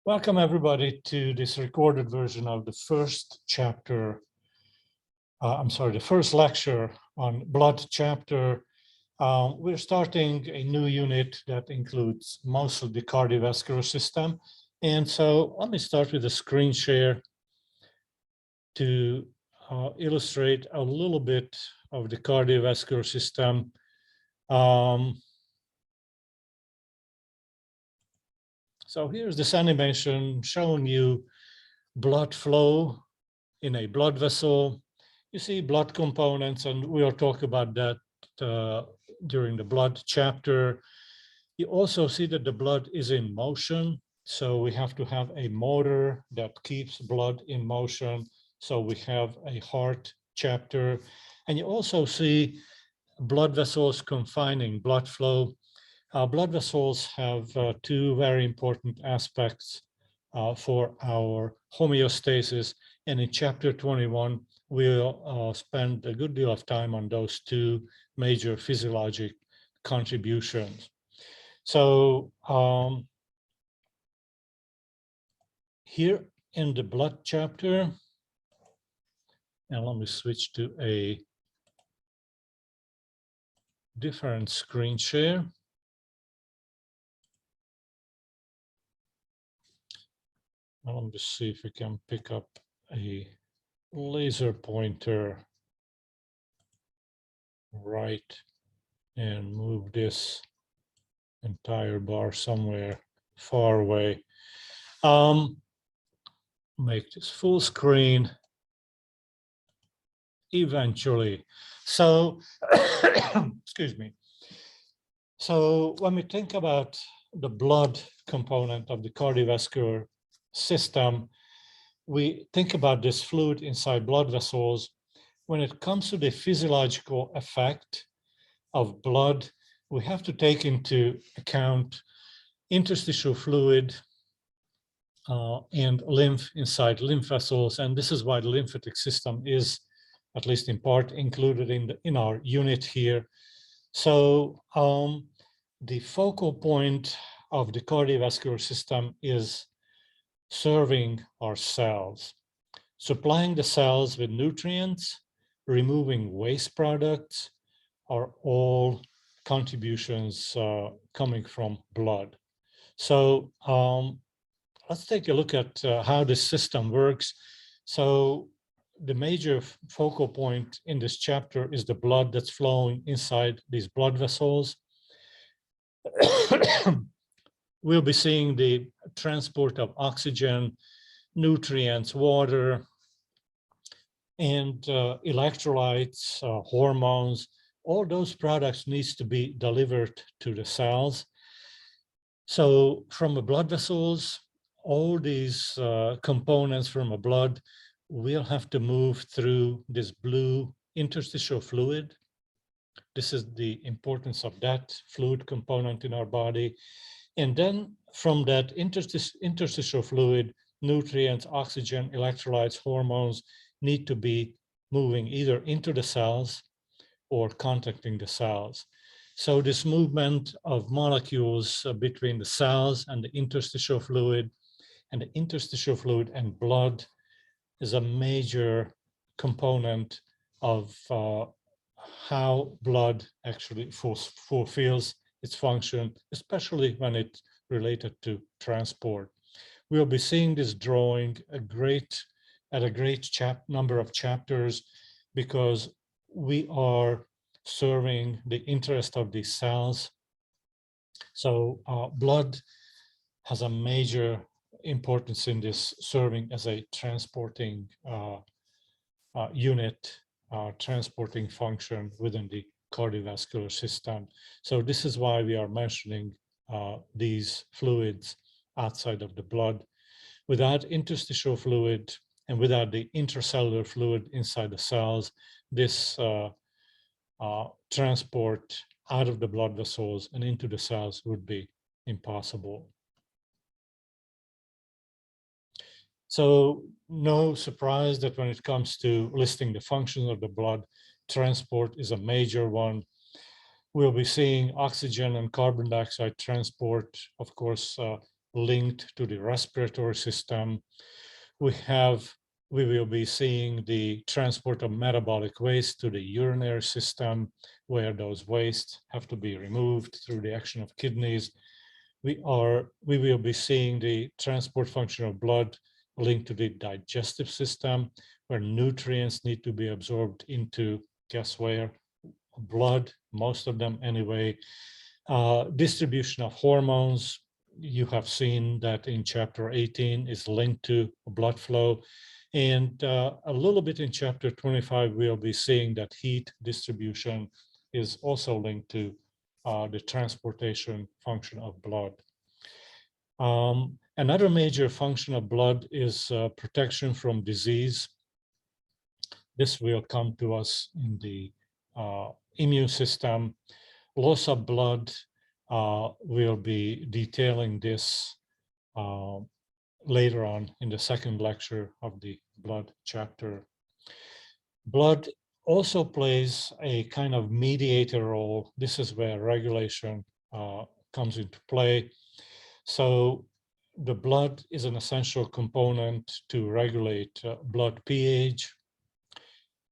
Welcome everybody to this recorded version of the first chapter. The first lecture on blood chapter. We're starting a new unit that includes most of the cardiovascular system. And so let me start with a screen share to illustrate a little bit of the cardiovascular system. So here's this animation showing you blood flow in a blood vessel. You see blood components, and we'll talk about that during the blood chapter. You also see that the blood is in motion. So we have to have a motor that keeps blood in motion. So we have a heart chapter. And you also see blood vessels confining blood flow. Blood vessels have two very important aspects for our homeostasis. And in chapter 21, we'll spend a good deal of time on those two major physiologic contributions. So here in the blood chapter, and let me switch to a different screen share. Let me just see if we can pick up a laser pointer right and move this entire bar somewhere far away. Make this full screen eventually. So, excuse me. So when we think about the blood component of the cardiovascular system, we think about this fluid inside blood vessels. When it comes to the physiological effect of blood, we have to take into account interstitial fluid and lymph inside lymph vessels. And this is why the lymphatic system is, at least in part, included in our unit here. So the focal point of the cardiovascular system is serving our cells, supplying the cells with nutrients, removing waste products are all contributions coming from blood. So let's take a look at how this system works. So the major focal point in this chapter is the blood that's flowing inside these blood vessels. We'll be seeing the transport of oxygen, nutrients, water, and electrolytes, hormones. All those products needs to be delivered to the cells. So from the blood vessels, all these components from the blood will have to move through this blue interstitial fluid. This is the importance of that fluid component in our body. And then from that interstitial fluid, nutrients, oxygen, electrolytes, hormones need to be moving either into the cells or contacting the cells. So this movement of molecules between the cells and the interstitial fluid and blood is a major component of how blood actually fulfills its function, especially when it's related to transport. We'll be seeing this drawing at a great number of chapters because we are serving the interest of these cells. So blood has a major importance in this, serving as a transporting unit, transporting function within the cardiovascular system. So this is why we are mentioning these fluids outside of the blood. Without interstitial fluid and without the intracellular fluid inside the cells, this transport out of the blood vessels and into the cells would be impossible. So no surprise that when it comes to listing the functions of the blood, transport is a major one. We'll be seeing oxygen and carbon dioxide transport, of course, linked to the respiratory system. We will be seeing the transport of metabolic waste to the urinary system, where those wastes have to be removed through the action of kidneys. We will be seeing the transport function of blood linked to the digestive system, where nutrients need to be absorbed into, guess where? Blood, most of them anyway. Distribution of hormones, you have seen that in chapter 18 is linked to blood flow. And a little bit in chapter 25, we'll be seeing that heat distribution is also linked to the transportation function of blood. Another major function of blood is protection from disease. This will come to us in the immune system. Loss of blood, we'll be detailing this later on in the second lecture of the blood chapter. Blood also plays a kind of mediator role. This is where regulation comes into play. So the blood is an essential component to regulate blood pH.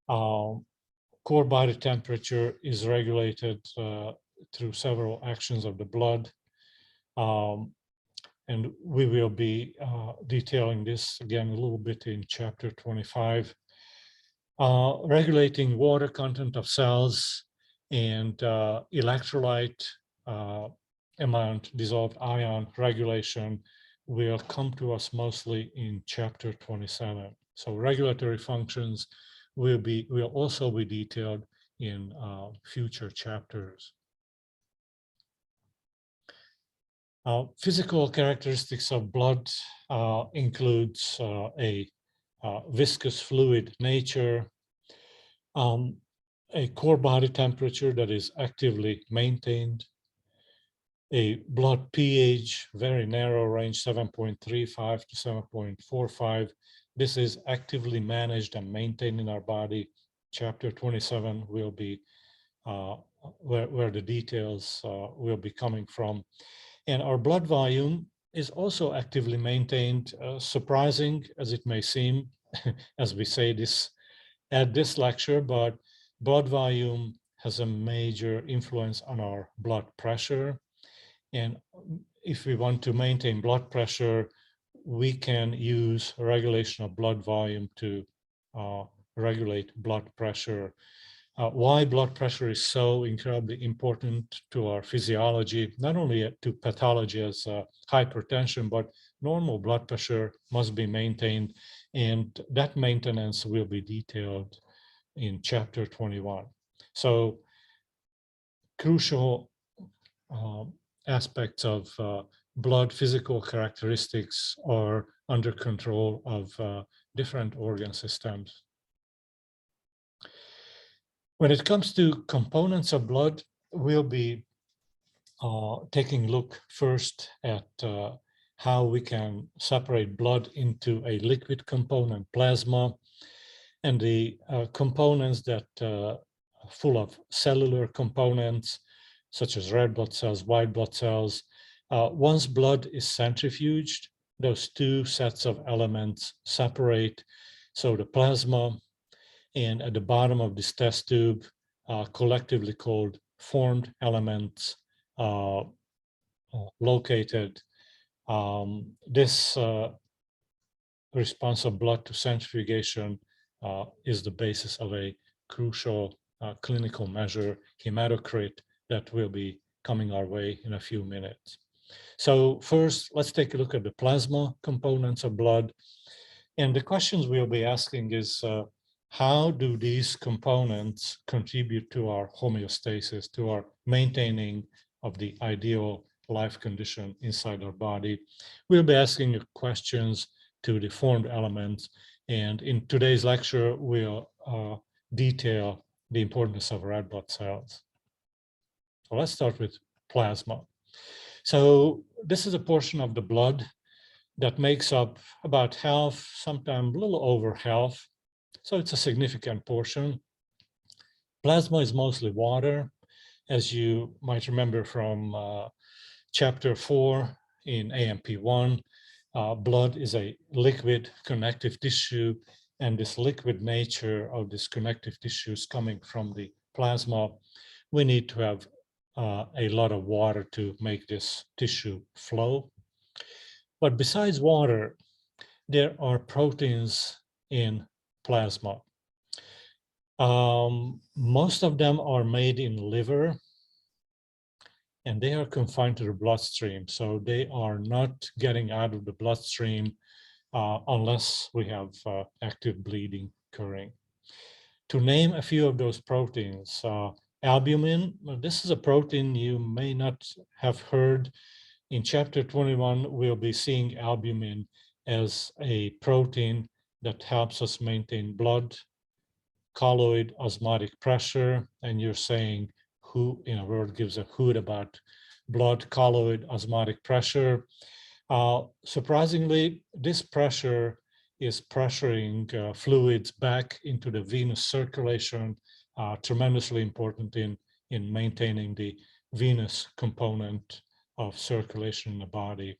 Core body temperature is regulated through several actions of the blood. And we will be detailing this again a little bit in chapter 25. Regulating water content of cells and electrolyte amount, dissolved ion regulation will come to us mostly in chapter 27. So regulatory functions will also be detailed in future chapters. Physical characteristics of blood includes a viscous fluid nature, a core body temperature that is actively maintained, a blood pH, very narrow range, 7.35 to 7.45. This is actively managed and maintained in our body. Chapter 27 will be where the details will be coming from. And our blood volume is also actively maintained, surprising as it may seem, as we say this at this lecture, but blood volume has a major influence on our blood pressure. And if we want to maintain blood pressure, we can use regulation of blood volume to regulate blood pressure. Why blood pressure is so incredibly important to our physiology, not only to pathology as hypertension, but normal blood pressure must be maintained, and that maintenance will be detailed in chapter 21. So crucial aspects of blood physical characteristics are under control of different organ systems. When it comes to components of blood, we'll be taking a look first at how we can separate blood into a liquid component, plasma, and the components that full of cellular components, such as red blood cells, white blood cells. Once blood is centrifuged, those two sets of elements separate. So the plasma and at the bottom of this test tube, collectively called formed elements, located. This response of blood to centrifugation is the basis of a crucial clinical measure, hematocrit, that will be coming our way in a few minutes. So first, let's take a look at the plasma components of blood. And the questions we'll be asking is, how do these components contribute to our homeostasis, to our maintaining of the ideal life condition inside our body? We'll be asking questions to the formed elements. And in today's lecture, we'll detail the importance of red blood cells. So let's start with plasma. So this is a portion of the blood that makes up about half, sometimes a little over half. So it's a significant portion. Plasma is mostly water. As you might remember from chapter 4 in AMP1. Blood is a liquid connective tissue, and this liquid nature of this connective tissues coming from the plasma, we need to have a lot of water to make this tissue flow. But besides water, there are proteins in plasma. Most of them are made in liver, and they are confined to the bloodstream. So they are not getting out of the bloodstream unless we have active bleeding occurring. To name a few of those proteins, albumin, this is a protein you may not have heard. In chapter 21, we'll be seeing albumin as a protein that helps us maintain blood, colloid, osmotic pressure, and you're saying who in a word gives a hoot about blood, colloid, osmotic pressure. Surprisingly, this pressure is pressuring fluids back into the venous circulation, tremendously important in maintaining the venous component of circulation in the body.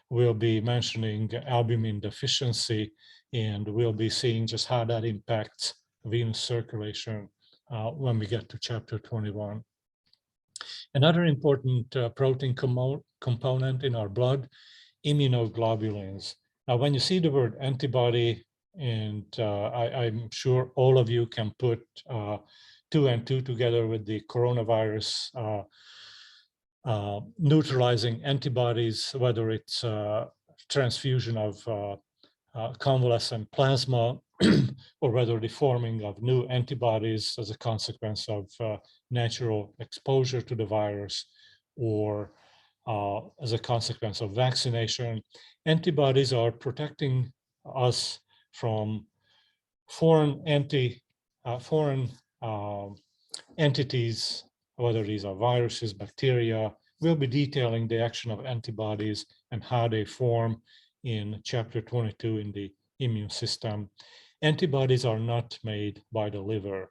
We'll be mentioning albumin deficiency, and we'll be seeing just how that impacts venous circulation when we get to chapter 21. Another important protein component in our blood, immunoglobulins. Now, when you see the word antibody, and I'm sure all of you can put 2 and 2 together with the coronavirus neutralizing antibodies, whether it's transfusion of convalescent plasma or whether the forming of new antibodies as a consequence of natural exposure to the virus or as a consequence of vaccination. Antibodies are protecting us from foreign entities, whether these are viruses, bacteria. We'll be detailing the action of antibodies and how they form in chapter 22 in the immune system. Antibodies are not made by the liver.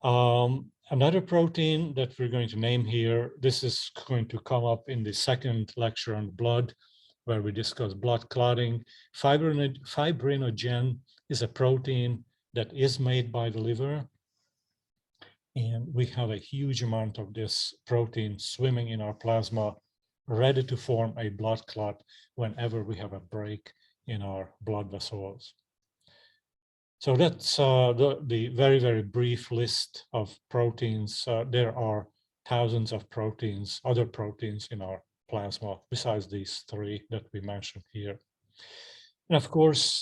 Another protein that we're going to name here, this is going to come up in the second lecture on blood, where we discuss blood clotting. Fibrinogen is a protein that is made by the liver. And we have a huge amount of this protein swimming in our plasma, ready to form a blood clot whenever we have a break in our blood vessels. So that's the very, very brief list of proteins. There are thousands of proteins, other proteins in our plasma, besides these 3 that we mentioned here. And of course,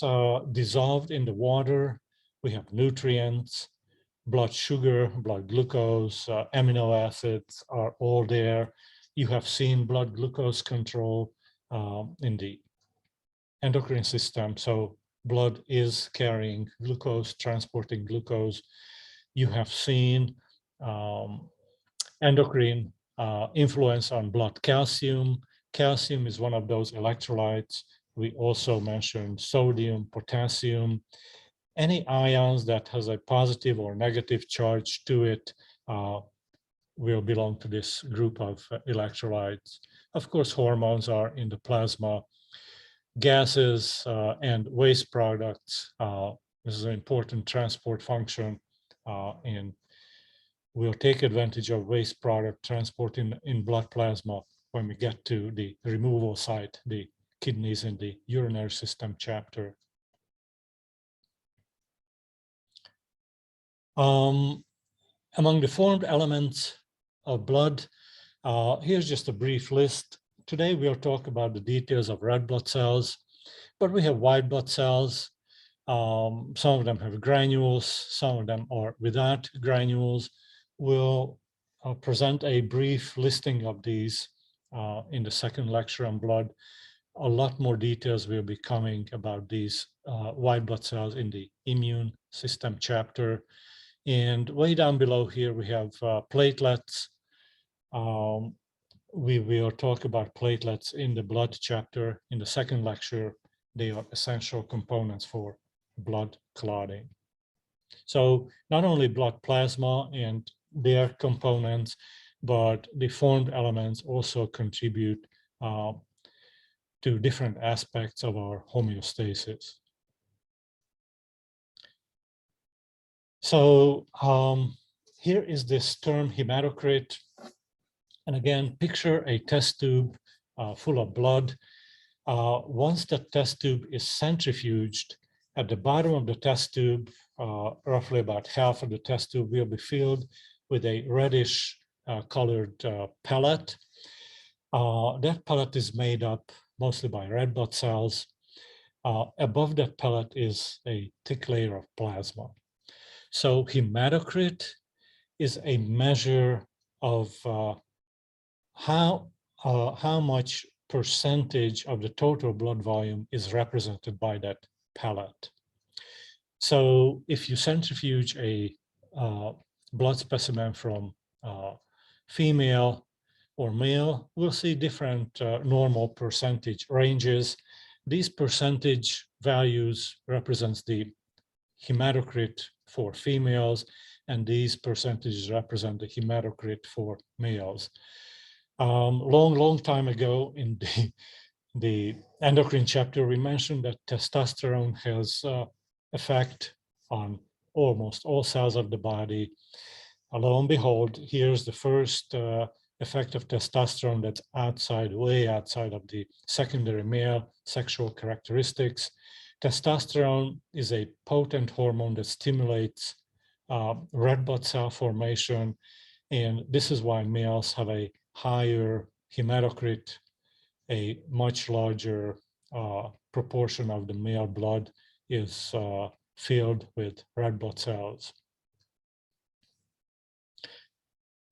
dissolved in the water, we have nutrients, blood sugar, blood glucose, amino acids are all there. You have seen blood glucose control in the endocrine system. So blood is carrying glucose, transporting glucose. You have seen endocrine influence on blood calcium. Calcium is one of those electrolytes. We also mentioned sodium, potassium. Any ions that has a positive or negative charge to it will belong to this group of electrolytes. Of course, hormones are in the plasma. Gases and waste products, this is an important transport function, and we'll take advantage of waste product transport in blood plasma when we get to the removal site, the kidneys in the urinary system chapter. Among the formed elements of blood, here's just a brief list. Today we'll talk about the details of red blood cells, but we have white blood cells. Some of them have granules, some of them are without granules. We'll present a brief listing of these in the second lecture on blood. A lot more details will be coming about these white blood cells in the immune system chapter. And way down below here, we have platelets. We will talk about platelets in the blood chapter. In the second lecture, they are essential components for blood clotting. So not only blood plasma and their components, but the formed elements also contribute to different aspects of our homeostasis. So here is this term hematocrit. And again, picture a test tube full of blood. Once the test tube is centrifuged, at the bottom of the test tube, roughly about half of the test tube will be filled with a reddish colored pellet. That pellet is made up mostly by red blood cells. Above that pellet is a thick layer of plasma. So hematocrit is a measure of how much percentage of the total blood volume is represented by that pellet. So if you centrifuge a blood specimen from female or male, we'll see different normal percentage ranges. These percentage values represents the hematocrit for females, and these percentages represent the hematocrit for males. Long time ago in the endocrine chapter, we mentioned that testosterone has effect on almost all cells of the body. Lo and behold, here's the first effect of testosterone that's way outside of the secondary male sexual characteristics. Testosterone is a potent hormone that stimulates red blood cell formation, and this is why males have a higher hematocrit. A much larger proportion of the male blood is filled with red blood cells.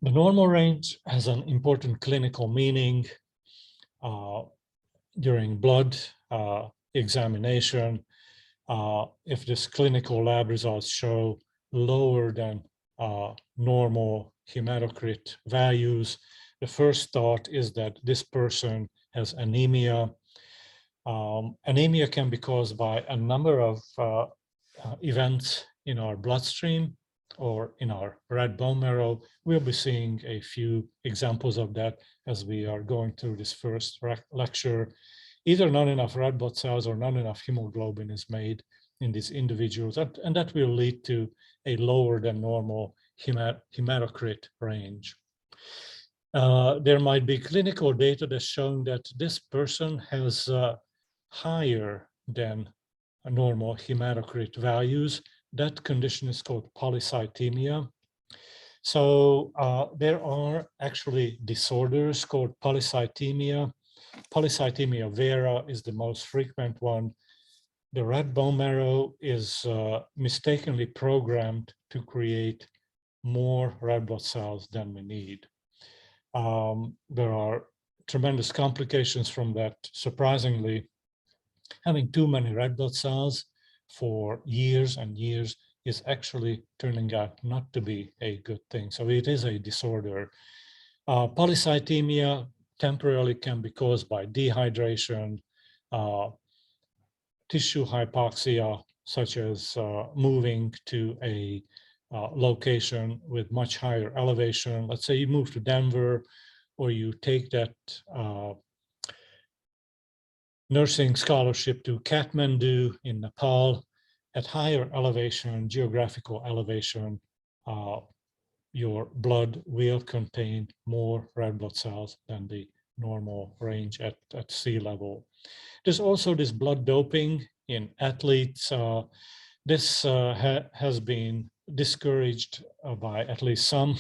The normal range has an important clinical meaning. During blood examination, if this clinical lab results show lower than normal hematocrit values, the first thought is that this person has anemia. Anemia can be caused by a number of events in our bloodstream or in our red bone marrow. We'll be seeing a few examples of that as we are going through this first lecture. Either not enough red blood cells or not enough hemoglobin is made in these individuals, and that will lead to a lower than normal hematocrit range. There might be clinical data that's showing that this person has higher than normal hematocrit values. That condition is called polycythemia. So there are actually disorders called polycythemia. Polycythemia vera is the most frequent one. The red bone marrow is mistakenly programmed to create more red blood cells than we need. There are tremendous complications from that. Surprisingly, having too many red blood cells for years and years is actually turning out not to be a good thing. So it is a disorder. Polycythemia temporarily can be caused by dehydration, tissue hypoxia, such as moving to a location with much higher elevation. Let's say you move to Denver, or you take that nursing scholarship to Kathmandu in Nepal. At higher elevation, geographical elevation, your blood will contain more red blood cells than the normal range at sea level. There's also this blood doping in athletes. This has been discouraged by at least some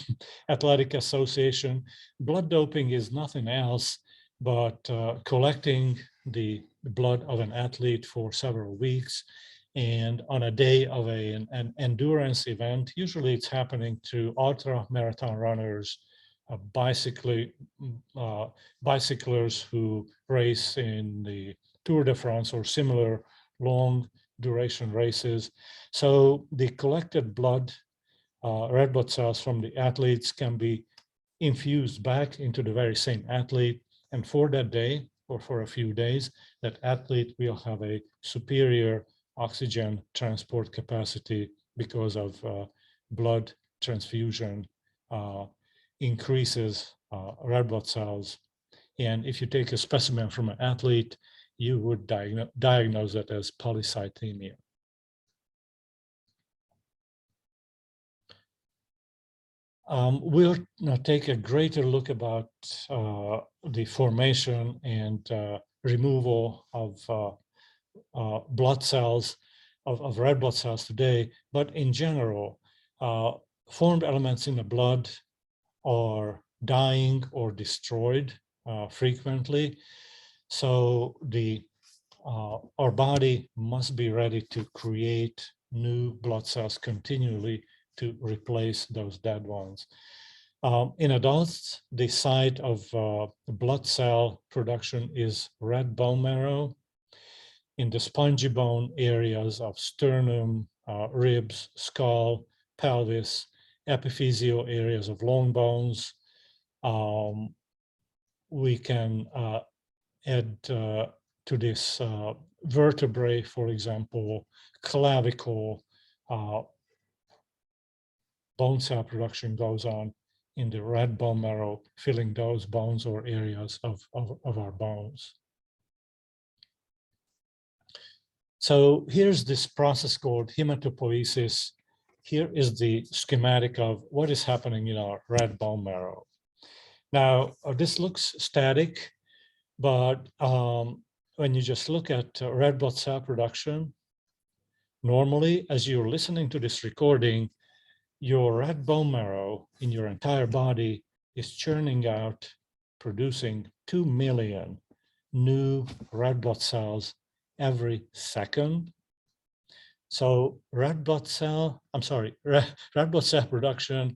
athletic association. Blood doping is nothing else but collecting the blood of an athlete for several weeks, and on a day of an endurance event, usually it's happening to ultra marathon runners, bicyclers who race in the Tour de France or similar long duration races. So the collected blood, red blood cells from the athletes can be infused back into the very same athlete. And for that day, or for a few days, that athlete will have a superior oxygen transport capacity because of blood transfusion increases red blood cells And if you take a specimen from an athlete, you would diagnose it as polycythemia. We'll now take a greater look about the formation and removal of blood cells, of red blood cells today, but in general, formed elements in the blood are dying or destroyed frequently. So our body must be ready to create new blood cells continually to replace those dead ones. In adults, the site of blood cell production is red bone marrow. In the spongy bone areas of sternum, ribs, skull, pelvis, epiphyseal areas of long bones, we can add to this vertebrae, for example, clavicle, bone cell production goes on in the red bone marrow, filling those bones or areas of our bones. So here's this process called hematopoiesis. Here is the schematic of what is happening in our red bone marrow. Now, this looks static, but when you just look at red blood cell production, normally, as you're listening to this recording, your red bone marrow in your entire body is churning out, producing 2 million new red blood cells every second. So red blood cell production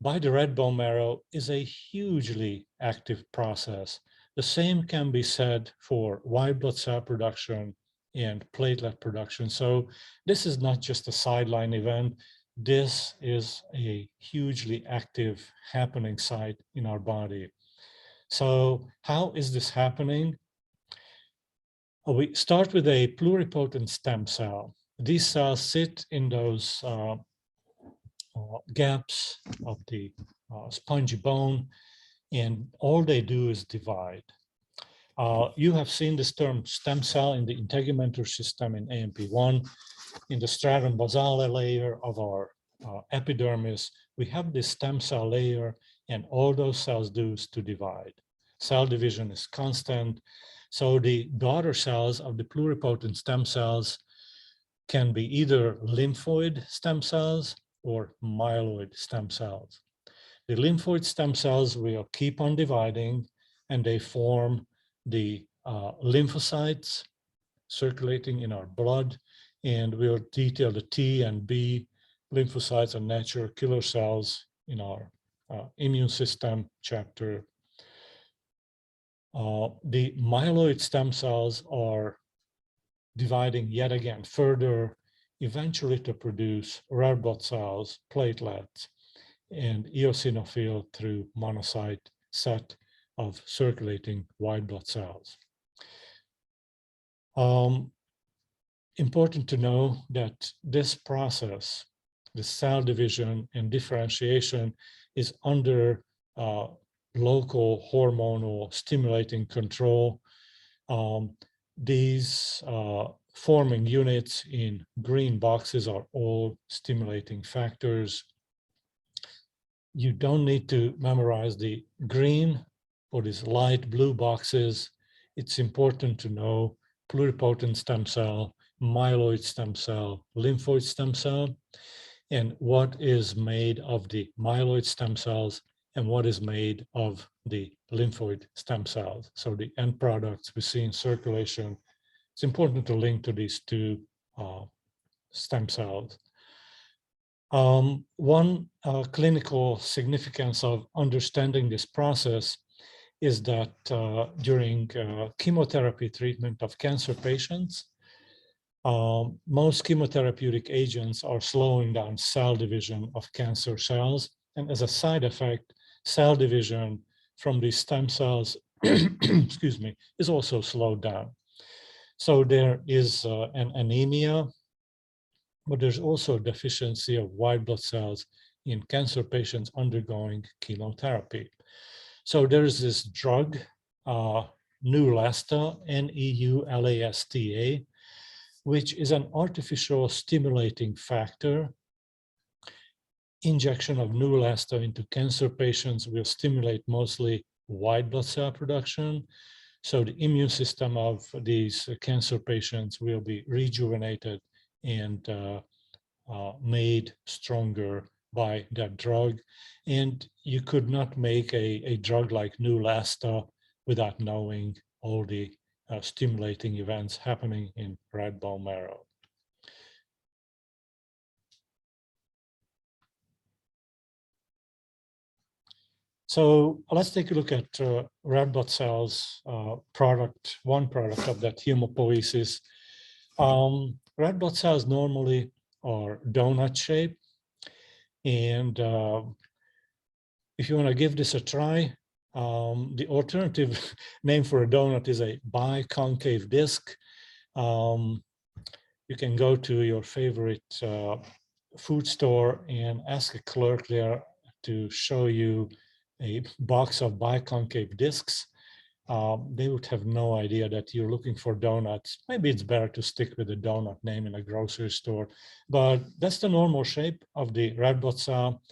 by the red bone marrow is a hugely active process. The same can be said for white blood cell production and platelet production. So this is not just a sideline event. This is a hugely active happening site in our body. So how is this happening? We start with a pluripotent stem cell. These cells sit in those gaps of the spongy bone, and all they do is divide. You have seen this term stem cell in the integumentary system in AMP1. In the stratum basale layer of our epidermis, we have this stem cell layer, and all those cells do is to divide. Cell division is constant. So the daughter cells of the pluripotent stem cells can be either lymphoid stem cells or myeloid stem cells. The lymphoid stem cells will keep on dividing, and they form the lymphocytes circulating in our blood, and we'll detail the T and B lymphocytes and natural killer cells in our immune system chapter. The myeloid stem cells are dividing yet again further, eventually to produce red blood cells, platelets, and eosinophil through monocyte set of circulating white blood cells. Important to know that this process, the cell division and differentiation, is under local hormonal stimulating control. These forming units in green boxes are all stimulating factors. You don't need to memorize the green or these light blue boxes. It's important to know pluripotent stem cell, myeloid stem cell, lymphoid stem cell, and what is made of the myeloid stem cells and what is made of the lymphoid stem cells. So the end products we see in circulation, it's important to link to these two stem cells. One clinical significance of understanding this process is that during chemotherapy treatment of cancer patients, most chemotherapeutic agents are slowing down cell division of cancer cells. And as a side effect, cell division from these stem cells, excuse me, is also slowed down. So there is an anemia, but there's also a deficiency of white blood cells in cancer patients undergoing chemotherapy. So there's this drug Neulasta, Neulasta, which is an artificial stimulating factor. Injection of Neulasta into cancer patients will stimulate mostly white blood cell production. So the immune system of these cancer patients will be rejuvenated and made stronger by that drug. And you could not make a drug like Neulasta without knowing all the stimulating events happening in red bone marrow. So let's take a look at red blood cells one product of that hemopoiesis. Red blood cells normally are donut shaped. And if you want to give this a try, the alternative name for a donut is a biconcave disc. You can go to your favorite food store and ask a clerk there to show you a box of biconcave discs. They would have no idea that you're looking for donuts. Maybe it's better to stick with the donut name in a grocery store, but that's the normal shape of the red blood cell.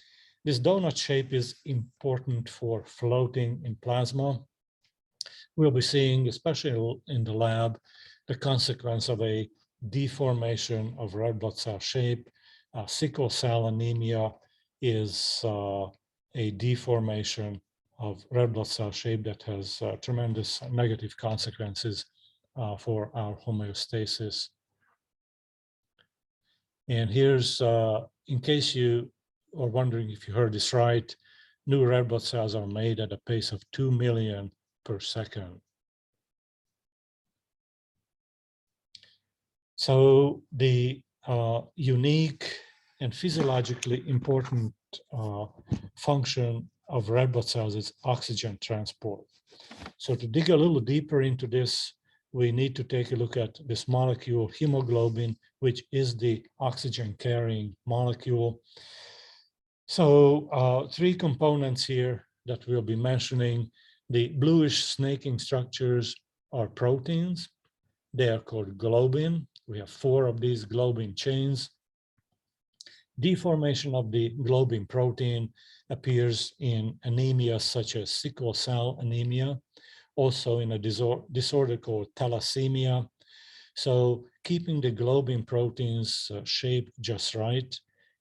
This donut shape is important for floating in plasma. We'll be seeing, especially in the lab, the consequence of a deformation of red blood cell shape. Sickle cell anemia is a deformation of red blood cell shape that has tremendous negative consequences for our homeostasis. And here's, in case you are wondering if you heard this right, new red blood cells are made at a pace of 2 million per second. So the unique and physiologically important function of red blood cells is oxygen transport. So to dig a little deeper into this, we need to take a look at this molecule, hemoglobin, which is the oxygen carrying molecule. So 3 components here that we'll be mentioning. The bluish snaking structures are proteins. They are called globin. We have 4 of these globin chains. Deformation of the globin protein appears in anemia such as sickle cell anemia, also in a disorder called thalassemia. So keeping the globin proteins shaped just right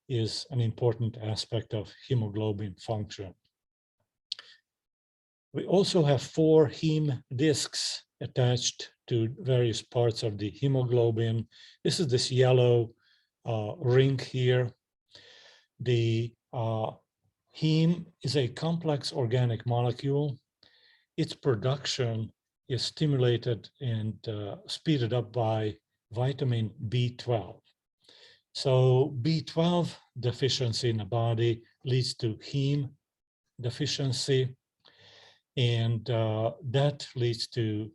is an important aspect of hemoglobin function. We also have 4 heme discs attached to various parts of the hemoglobin. This is this yellow ring here. The heme is a complex organic molecule. Its production is stimulated and speeded up by vitamin B12. So B12 deficiency in the body leads to heme deficiency, and that leads to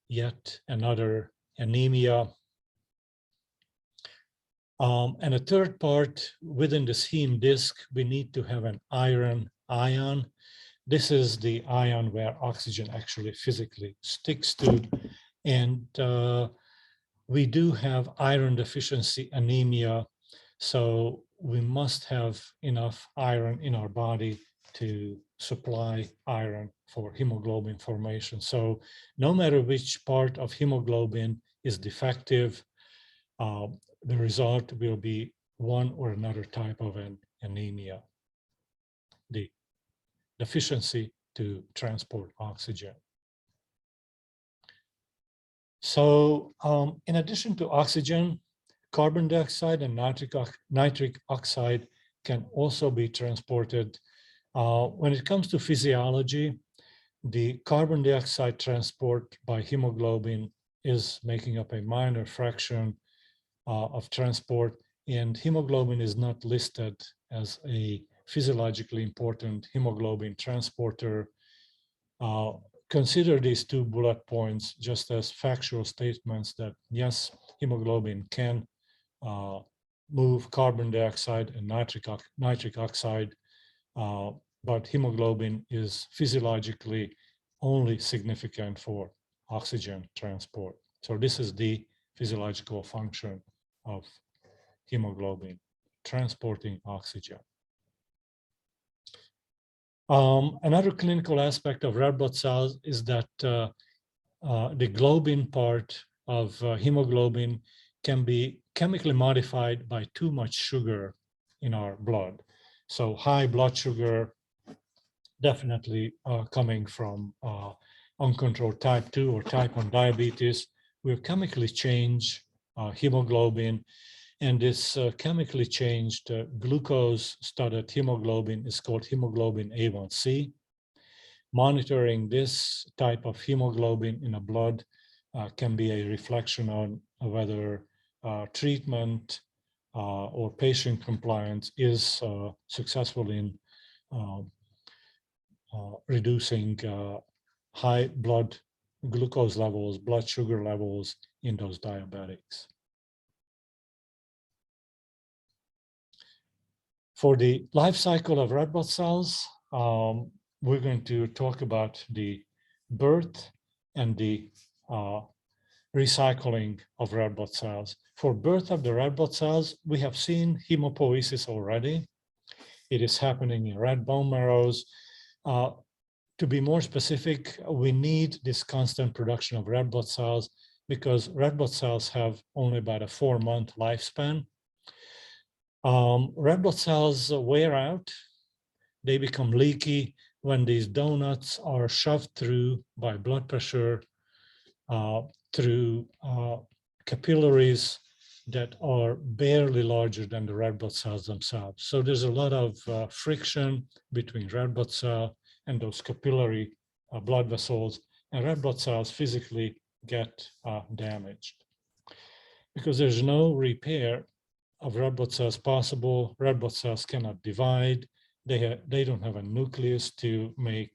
yet another anemia. And a third part within this heme disc, we need to have an iron ion. This is the ion where oxygen actually physically sticks to. And we do have iron deficiency anemia, so we must have enough iron in our body to supply iron for hemoglobin formation. So no matter which part of hemoglobin is defective, the result will be one or another type of an anemia, the deficiency to transport oxygen. So in addition to oxygen, carbon dioxide and nitric oxide can also be transported. When it comes to physiology, the carbon dioxide transport by hemoglobin is making up a minor fraction of transport, and hemoglobin is not listed as a physiologically important hemoglobin transporter. Consider these 2 bullet points just as factual statements that yes, hemoglobin can move carbon dioxide and nitric oxide, but hemoglobin is physiologically only significant for oxygen transport. So this is the physiological function of hemoglobin, transporting oxygen. Another clinical aspect of red blood cells is that the globin part of hemoglobin can be chemically modified by too much sugar in our blood. So high blood sugar, definitely coming from uncontrolled type 2 or type 1 diabetes, will chemically change hemoglobin. And this chemically changed glucose-studded hemoglobin is called hemoglobin A1C. Monitoring this type of hemoglobin in the blood can be a reflection on whether treatment or patient compliance is successful in reducing high blood glucose levels, blood sugar levels in those diabetics. For the life cycle of red blood cells, we're going to talk about the birth and the recycling of red blood cells. For birth of the red blood cells, we have seen hemopoiesis already. It is happening in red bone marrows. To be more specific, we need this constant production of red blood cells because red blood cells have only about a 4-month lifespan. Red blood cells wear out. They become leaky when these donuts are shoved through by blood pressure through capillaries that are barely larger than the red blood cells themselves. So there's a lot of friction between red blood cell and those capillary blood vessels, and red blood cells physically get damaged. Because there's no repair of red blood cells possible, red blood cells cannot divide, they don't have a nucleus to make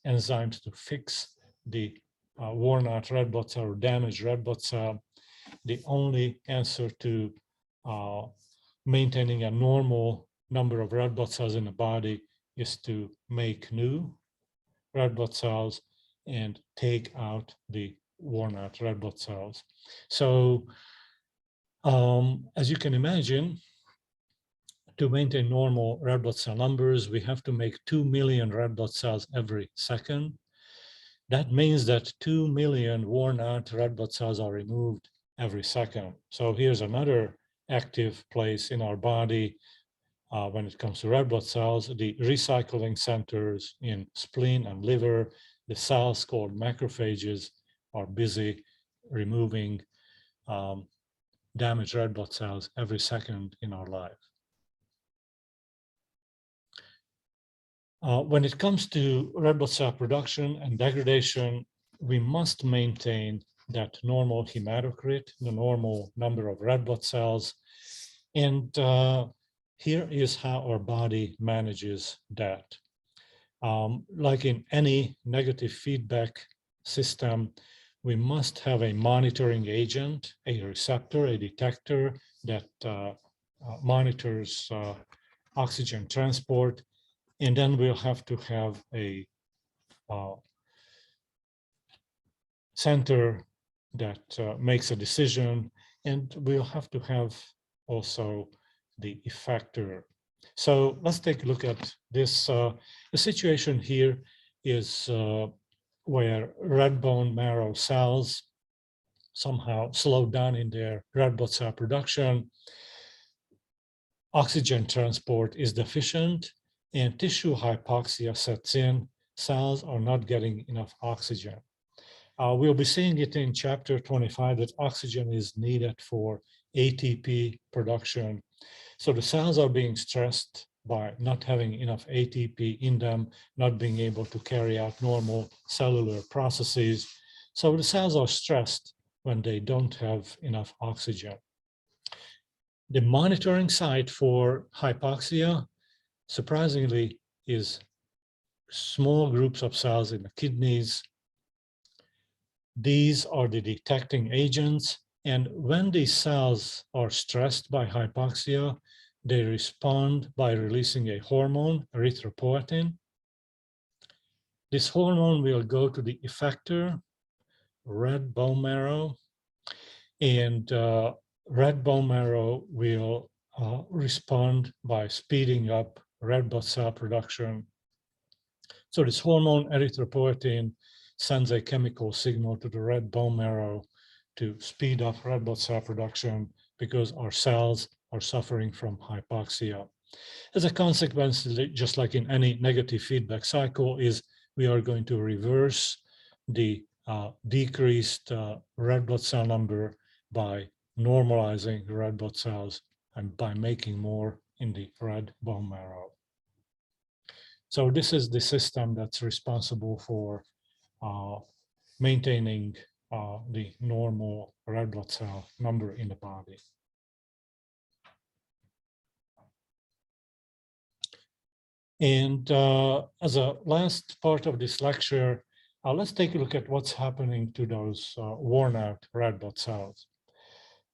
enzymes to fix the worn out red blood cell or damaged red blood cell. The only answer to maintaining a normal number of red blood cells in the body is to make new red blood cells and take out the worn out red blood cells. So as you can imagine, to maintain normal red blood cell numbers, we have to make 2 million red blood cells every second. That means that 2 million worn out red blood cells are removed every second. So here's another active place in our body when it comes to red blood cells, the recycling centers in spleen and liver, the cells called macrophages are busy removing damaged red blood cells every second in our life. When it comes to red blood cell production and degradation, we must maintain that normal hematocrit, the normal number of red blood cells. And here is how our body manages that. Like in any negative feedback system, we must have a monitoring agent, a receptor, a detector that monitors oxygen transport. And then we'll have to have a center that makes a decision, and we'll have to have also the effector. So let's take a look at this. The situation here is where red bone marrow cells somehow slow down in their red blood cell production. Oxygen transport is deficient, and tissue hypoxia sets in. Cells are not getting enough oxygen. We'll be seeing it in chapter 25 that oxygen is needed for ATP production. So the cells are being stressed by not having enough ATP in them, not being able to carry out normal cellular processes. So the cells are stressed when they don't have enough oxygen. The monitoring site for hypoxia, surprisingly, is small groups of cells in the kidneys. These are the detecting agents. And when these cells are stressed by hypoxia, they respond by releasing a hormone, erythropoietin. This hormone will go to the effector, red bone marrow, and red bone marrow will respond by speeding up red blood cell production. So this hormone erythropoietin sends a chemical signal to the red bone marrow to speed up red blood cell production because our cells are suffering from hypoxia. As a consequence, just like in any negative feedback cycle, is we are going to reverse the decreased red blood cell number by normalizing red blood cells and by making more in the red bone marrow. So this is the system that's responsible for maintaining the normal red blood cell number in the body. And as a last part of this lecture, let's take a look at what's happening to those worn out red blood cells.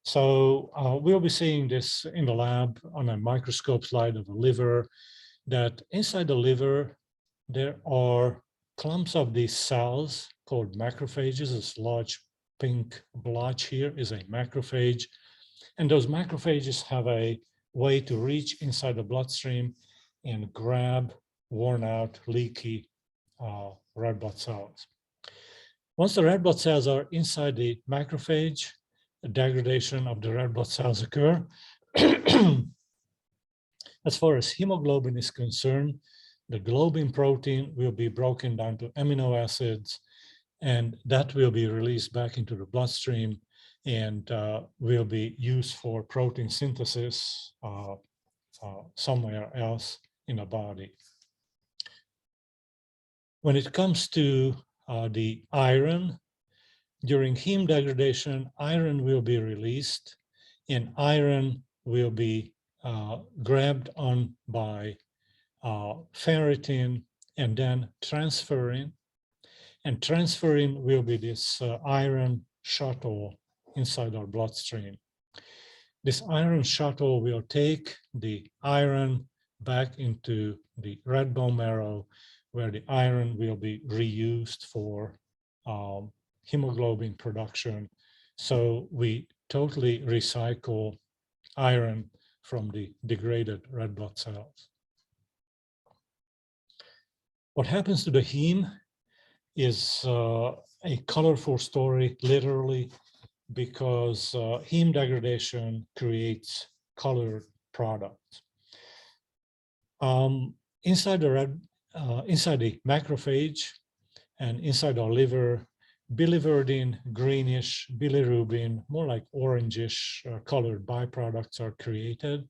So we'll be seeing this in the lab on a microscope slide of the liver, that inside the liver, there are clumps of these cells called macrophages. This large pink blotch here is a macrophage. And those macrophages have a way to reach inside the bloodstream and grab worn out, leaky red blood cells. Once the red blood cells are inside the macrophage, the degradation of the red blood cells occur. As far as hemoglobin is concerned, the globin protein will be broken down to amino acids, and that will be released back into the bloodstream and will be used for protein synthesis somewhere else in the body. When it comes to the iron, during heme degradation, iron will be released, and iron will be grabbed on by ferritin and then transferrin. And transferrin will be this iron shuttle inside our bloodstream. This iron shuttle will take the iron back into the red bone marrow, where the iron will be reused for hemoglobin production. So we totally recycle iron from the degraded red blood cells. What happens to the heme is a colorful story, literally, because heme degradation creates colored products. Inside the macrophage and inside our liver, biliverdin, greenish, bilirubin, more like orangish colored byproducts are created.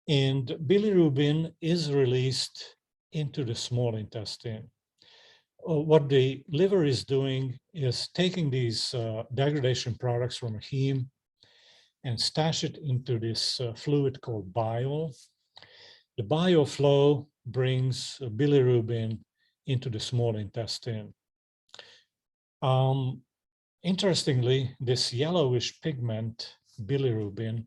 And bilirubin is released into the small intestine. What the liver is doing is taking these degradation products from a heme and stash it into this fluid called bile. The bile flow brings bilirubin into the small intestine. Interestingly, this yellowish pigment, bilirubin,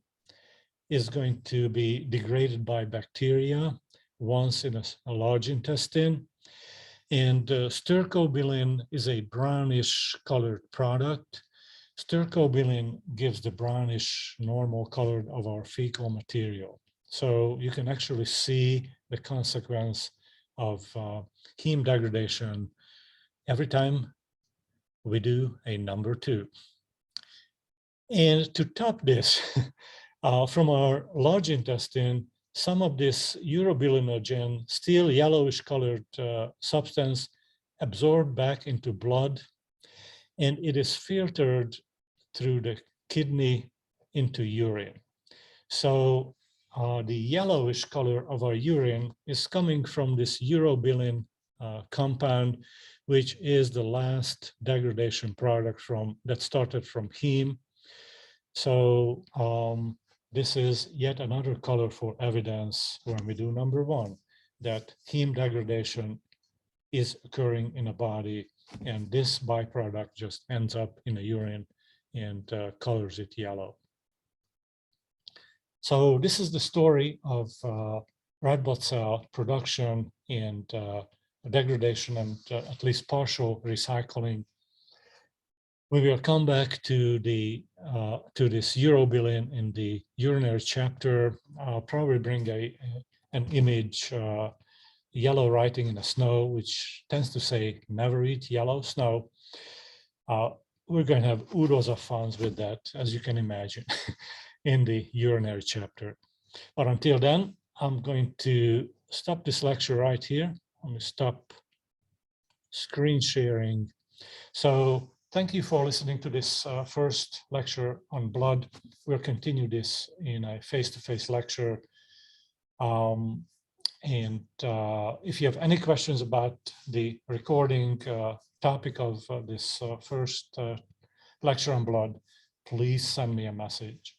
is going to be degraded by bacteria once in a large intestine. And stercobilin is a brownish colored product. Stercobilin gives the brownish normal color of our fecal material. So you can actually see the consequence of heme degradation every time we do a number 2. And to top this, from our large intestine, some of this urobilinogen, still yellowish colored substance, absorbed back into blood, and it is filtered through the kidney into urine. So the yellowish color of our urine is coming from this urobilin compound, which is the last degradation product that started from heme. So this is yet another colorful evidence when we do number 1, that heme degradation is occurring in a body, and this byproduct just ends up in the urine and colors it yellow. So this is the story of red blood cell production and degradation and at least partial recycling. We will come back to this urobilin in the urinary chapter. I'll probably bring an image, yellow writing in the snow, which tends to say never eat yellow snow. We're going to have oodles of fun with that, as you can imagine, in the urinary chapter. But until then, I'm going to stop this lecture right here. I'm going to stop screen sharing. So thank you for listening to this first lecture on blood. We'll continue this in a face-to-face lecture. If you have any questions about the recording topic of this first lecture on blood, please send me a message.